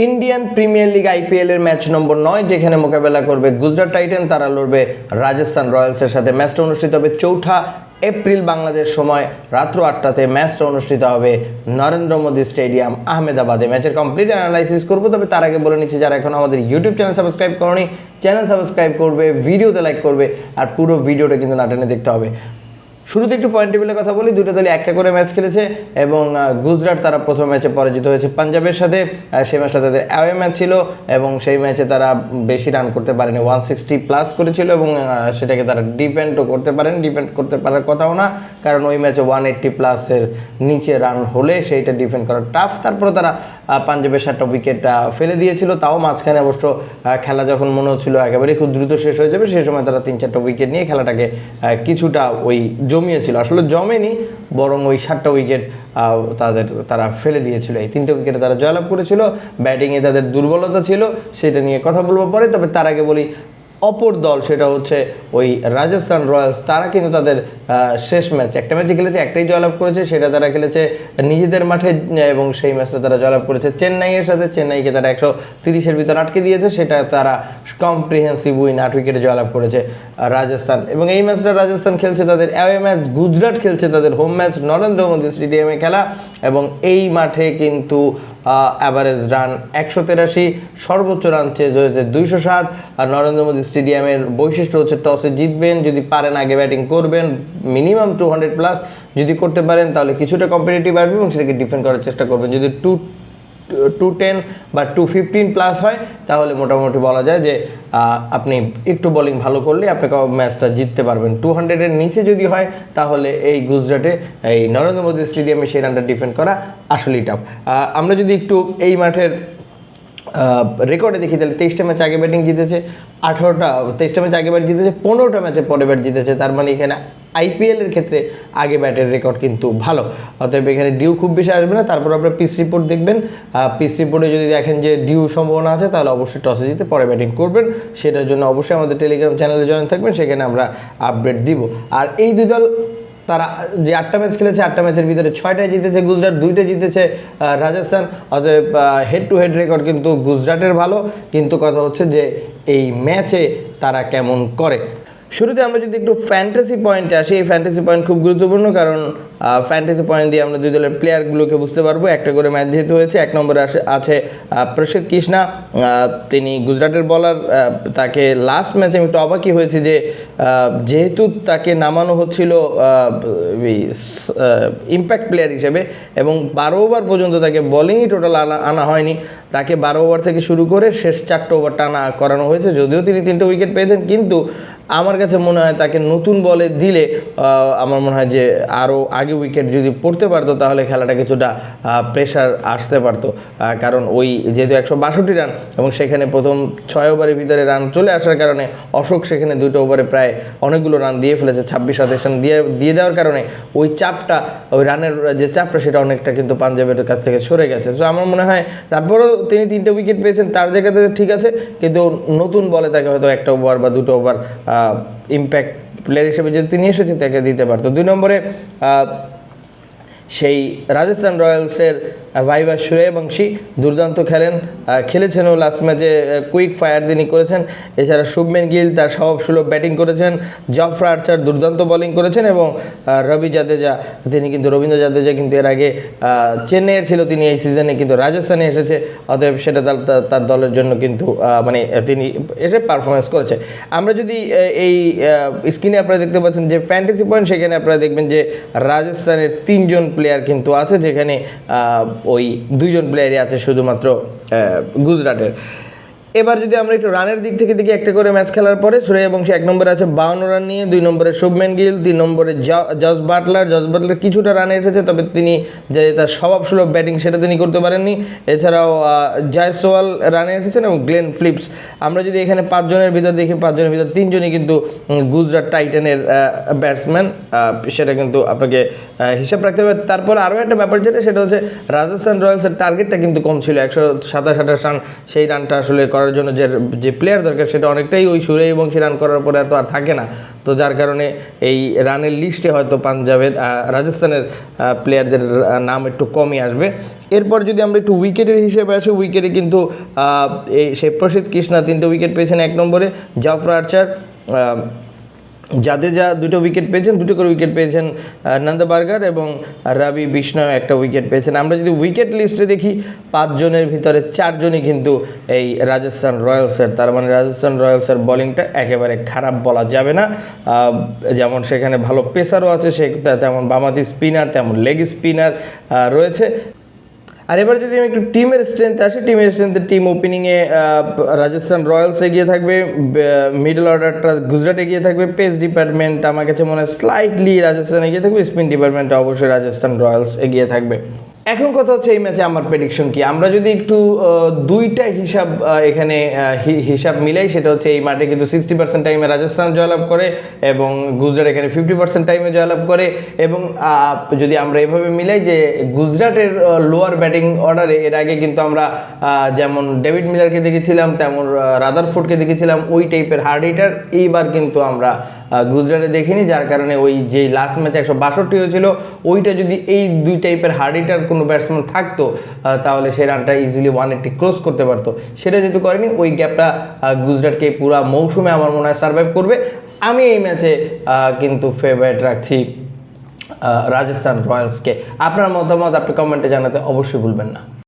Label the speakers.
Speaker 1: Indian premier league IPL এর match নম্বর 9, যেখানে মোকাবেলা করবে গুজরাট টাইটান, তারা লড়বে রাজস্থান রয়্যালসের সাথে। ম্যাচটা অনুষ্ঠিত হবে 4 এপ্রিল বাংলাদেশ সময় রাত্র 8টাতে। ম্যাচটা অনুষ্ঠিত হবে নরেন্দ্র মোদী স্টেডিয়াম, আহমেদাবাদে। ম্যাচের কমপ্লিট অ্যানালাইসিস করবো, তবে তার আগে বলে নিচ্ছি, যারা এখন আমাদের ইউটিউব চ্যানেল সাবস্ক্রাইব করনি, চ্যানেল সাবস্ক্রাইব করবে, ভিডিওতে লাইক করবে, আর পুরো ভিডিওটা কিন্তু না টেনে দেখতে হবে। শুরুতে একটু পয়েন্ট টেবিলের কথা বলি। দুটো দলই একটা করে ম্যাচ খেলেছে এবং গুজরাট তারা প্রথম ম্যাচে পরাজিত হয়েছে পাঞ্জাবের সাথে। সেই ম্যাচটা তাদের অ্যাওয়ে ম্যাচ ছিল এবং সেই ম্যাচে তারা বেশি রান করতে পারেনি, 160+ করেছিল এবং সেটাকে তারা ডিফেন্ডও করতে পারেন। ডিফেন্ড করতে পারার কথাও না, কারণ ওই ম্যাচে 180+-এর নিচে রান হলে সেইটা ডিফেন্ড করা টাফ। তারপরে তারা পাঞ্জাবের 7টা উইকেট ফেলে দিয়েছিল, তাও মাঝখানে অবশ্য খেলা যখন মনে হচ্ছিল একেবারেই খুব দ্রুত শেষ হয়ে যাবে, সেই সময় তারা 3-4টা উইকেট নিয়ে খেলাটাকে কিছুটা ওই জমিয়েছিল। আসলে জমেনি, বরং ওই 7টা উইকেট তারা ফেলে দিয়েছিল। এই 3টে উইকেটে তারা জয়লাভ করেছিল। ব্যাটিংয়ে তাদের দুর্বলতা ছিল, সেটা নিয়ে কথা বলবো পরে। তবে তার আগে বলি, অপর দল সেটা হচ্ছে ওই রাজস্থান রয়্যালস। তারা কিন্তু তাদের শেষ ম্যাচ, একটা ম্যাচে খেলেছে, একটাই জয়লাভ করেছে, সেটা তারা খেলেছে নিজেদের মাঠে এবং সেই ম্যাচটা তারা জয়লাভ করেছে চেন্নাইয়ের সাথে। চেন্নাইকে তারা 130-এর ভিতর আটকে দিয়েছে, সেটা তারা কম্প্রিহেন্সিভ উইন 8 উইকেটে জয়লাভ করেছে রাজস্থান। এবং এই ম্যাচটা রাজস্থান খেলছে তাদের অ্যাওয়ে ম্যাচ, গুজরাট খেলছে তাদের হোম ম্যাচ নরেন্দ্র মোদী স্টেডিয়ামে খেলা। এবং এই মাঠে কিন্তু অ্যাভারেজ রান 183, সর্বোচ্চ রান চেজ হয়েছে 207। আর নরেন্দ্র মোদী স্টেডিয়ামের বৈশিষ্ট্য হচ্ছে টসে জিতবেন, যদি পারেন আগে ব্যাটিং করবেন, মিনিমাম 200+। যদি করতে পারেন তাহলে কিছুটা কম্পিটিটিভ আসবে এবং সেটাকে ডিফেন্ড করার চেষ্টা করবেন। যদি 210 বা 215+ হয় তাহলে মোটামুটি বলা যায় যে আপনি একটু বোলিং ভালো করলে আপনি ম্যাচটা জিততে পারবেন। 200-এর নিচে যদি হয় তাহলে এই গুজরাটে, এই নরেন্দ্র মোদী স্টেডিয়ামে সেই রানটা ডিফেন্ড করা আসলেই টাফ। আমরা যদি একটু এই মাঠের রেকর্ডে দেখি, তাহলে 23টা ম্যাচ আগে ব্যাটিং জিতেছে, 23টা ম্যাচ আগে ব্যাট জিতেছে, 15টা ম্যাচে পরে ব্যাট জিতেছে। তার মানে এখানে আইপিএলের ক্ষেত্রে আগে ব্যাটের রেকর্ড কিন্তু ভালো। অতএব এখানে ডিউ খুব বেশি আসবে না। তারপর আপনার পিচ রিপোর্ট দেখবেন, পিচ রিপোর্টে যদি দেখেন যে ডিউ সম্ভাবনা আছে, তাহলে অবশ্যই টসে জিতে পরে ব্যাটিং করবেন। সেটার জন্য অবশ্যই আমাদের টেলিগ্রাম চ্যানেলে জয়েন থাকবেন, সেখানে আমরা আপডেট দিব। আর এই দুই দল তারা যে 8টা ম্যাচ খেলেছে, 8টা ম্যাচের ভিতরে 6টায় জিতেছে গুজরাট, 2টা জিতেছে রাজস্থান। অতএব হেড টু হেড রেকর্ড কিন্তু গুজরাটের ভালো, কিন্তু কথা হচ্ছে যে এই ম্যাচে তারা কেমন করে। শুরুতে আমরা যদি একটু ফ্যান্টাসি পয়েন্টে আসি, এই ফ্যান্টাসি পয়েন্ট খুব গুরুত্বপূর্ণ, কারণ ফ্যান্টাসি পয়েন্ট দিয়ে আমরা দুই দলের প্লেয়ারগুলোকে বুঝতে পারবো। একটা করে ম্যাচ যেহেতু হয়েছে, 1 নম্বরে আছে প্রসিদ্ধ কৃষ্ণা, তিনি গুজরাটের বলার। তাকে লাস্ট ম্যাচে আমি একটু অবাকই হয়েছে যে যেহেতু তাকে নামানো হচ্ছিল ইম্প্যাক্ট প্লেয়ার হিসেবে এবং 12 ওভার পর্যন্ত তাকে বোলিংই টোটাল আনা হয়নি, তাকে 12 ওভার থেকে শুরু করে শেষ 4টা ওভার টানা করানো হয়েছে। যদিও তিনি 3টে উইকেট পেয়েছেন, কিন্তু আমার কাছে মনে হয় তাকে নতুন বলে দিলে আমার মনে হয় যে আরও আগে উইকেট যদি পড়তে পারতো তাহলে খেলাটা কিছুটা প্রেশার আসতে পারতো। কারণ ওই যেহেতু 162 রান এবং সেখানে প্রথম 6 ওভারের ভিতরে রান চলে আসার কারণে অশোক সেখানে 2টো ওভারে প্রায় অনেকগুলো রান দিয়ে ফেলেছে, 26-27 রান দিয়ে দেওয়ার কারণে ওই চাপটা, ওই রানের যে চাপটা, সেটা অনেকটা কিন্তু পাঞ্জাবের কাছ থেকে সরে গেছে। তো আমার মনে হয় তারপরেও তিনি 3টে উইকেট পেয়েছেন, তার জায়গাতে ঠিক আছে, কিন্তু নতুন বলে তাকে হয়তো 1টা ওভার বা 2টো ওভার ইম্প্যাক্ট প্লেয়ার হিসেবে যদি তিনি এসেছেন তাকে দিতে পারতো। 2 নম্বরে সেই রাজস্থান রয়্যালসের ভাইভা সূর্যবংশী দুর্দান্ত খেলেছেনও লাস্ট ম্যাচে, কুইক ফায়ার তিনি করেছেন। এছাড়া শুভমেন গিল তার স্বভাবসুলভ ব্যাটিং করেছেন, জফরা আর্চার দুর্দান্ত বোলিং করেছেন এবং রবীন্দ্র জাদেজা কিন্তু এর আগে চেন্নাইয়ের ছিল, তিনি এই সিজনে কিন্তু রাজস্থানে এসেছে। অতএব সেটা তার দলের জন্য কিন্তু তিনি এসে পারফরমেন্স করেছে। আমরা যদি এই স্ক্রিনে আপনারা দেখতে পাচ্ছেন যে ফ্যান্টাসি পয়েন্ট, সেখানে আপনারা দেখবেন যে রাজস্থানের 3জন প্লেয়ার কিন্তু আছে, যেখানে ওই 2জন প্লেয়ারই আছে শুধুমাত্র গুজরাটের। এবার যদি আমরা একটু রানের দিক থেকে দেখি, একটা করে ম্যাচ খেলার পরে সূর্যবংশী 1 নম্বরে আছে 52 রান নিয়ে, 2 নম্বরে শুভমেন গিল, 3 নম্বরে জস বাটলার কিছুটা রানে এসেছে, তবে তিনি যে তার স্বভাবসুলভ ব্যাটিং সেটা তিনি করতে পারেননি। এছাড়াও জয়সওয়াল রানে এসেছেন এবং গ্লেন ফিলিপস। আমরা যদি এখানে 5 জনের ভিতর দেখি, 5 জনের ভিতর 3 জনই কিন্তু গুজরাট টাইটানের ব্যাটসম্যান, সেটা কিন্তু আপনাকে হিসাব রাখতে হবে। তারপর আরও একটা ব্যাপার যেটা, সেটা হচ্ছে রাজস্থান রয়্যালসের টার্গেটটা কিন্তু কম ছিল, 127-28 রান, সেই রানটা আসলে করার জন্য যে প্লেয়ার দরকার সেটা অনেকটাই ওই সূর্যবংশী রান করার পরে তো আর থাকে না, তো যার কারণে এই রানের লিস্টে হয়তো পাঞ্জাবের রাজস্থানের প্লেয়ারদের নাম একটু কমই আসবে। এরপর যদি আমরা একটু উইকেটের হিসেবে আসি, উইকেটে কিন্তু এই সেই প্রসিদ্ধ কৃষ্ণা 3টে উইকেট পেয়েছেন 1 নম্বরে, জাফর আর্চার জাদেজা 2টো উইকেট পেয়েছেন, 2টো করে উইকেট পেয়েছেন নন্দবার্গার, এবং রবি বিষ্ণয় 1টা উইকেট পেয়েছেন। আমরা যদি উইকেট লিস্টে দেখি 5 জনের ভিতরে 4 জনই কিন্তু এই রাজস্থান রয়্যালসের, তার মানে রাজস্থান রয়্যালসের বোলিংটা একেবারে খারাপ বলা যাবে না। যেমন সেখানে ভালো পেসারও আছে, সে তেমন বামাতি স্পিনার, তেমন লেগ স্পিনার রয়েছে। আর এবার যদি আমি একটু টিমের স্ট্রেংথে আসি, টিমের স্ট্রেংথে টিম ওপেনিংয়ে রাজস্থান রয়্যালস এগিয়ে থাকবে, মিডল অর্ডারটা গুজরাট এগিয়ে থাকবে, পেস ডিপার্টমেন্ট আমার কাছে মনে হয় স্লাইটলি রাজস্থান এগিয়ে থাকবে, স্পিন ডিপার্টমেন্টে অবশ্যই রাজস্থান রয়্যালস এগিয়ে থাকবে। এখন কথা হচ্ছে এই ম্যাচে আমার প্রেডিকশন কি, আমরা যদি একটু দুইটা হিসাব এখানে হিসাব মিলাই, সেটা হচ্ছে এই মাঠে কিন্তু 60% টাইমে রাজস্থান জয়লাভ করে এবং গুজরাট এখানে 50% টাইমে জয়লাভ করে, এবং যদি আমরা এভাবে মিলাই যে গুজরাটের লোয়ার ব্যাটিং অর্ডারে এর আগে কিন্তু আমরা যেমন ডেভিড মিলারকে দেখেছিলাম, তেমন রাদারফোর্ডকে দেখেছিলাম, ওই টাইপের হার্ড হিটার এইবার কিন্তু আমরা গুজরাটে দেখিনি, যার কারণে ওই যে লাস্ট ম্যাচে 162 হয়েছিল, ওইটা যদি এই দুই টাইপের হার্ড হিটার কোনো ব্যাটসম্যান থাকতো তাহলে সেই রানটা ইজিলি 180 ক্রস করতে পারতো, সেটা যেহেতু করেনি, ওই গ্যাপটা গুজরাটকে পুরো মৌসুমে আমার মনে হয় সার্ভাইভ করবে। আমি এই ম্যাচে কিন্তু ফেভারিট রাখছি রাজস্থান রয়্যালসকে। আপনার মতামত আপনি কমেন্টে জানাতে অবশ্যই ভুলবেন না।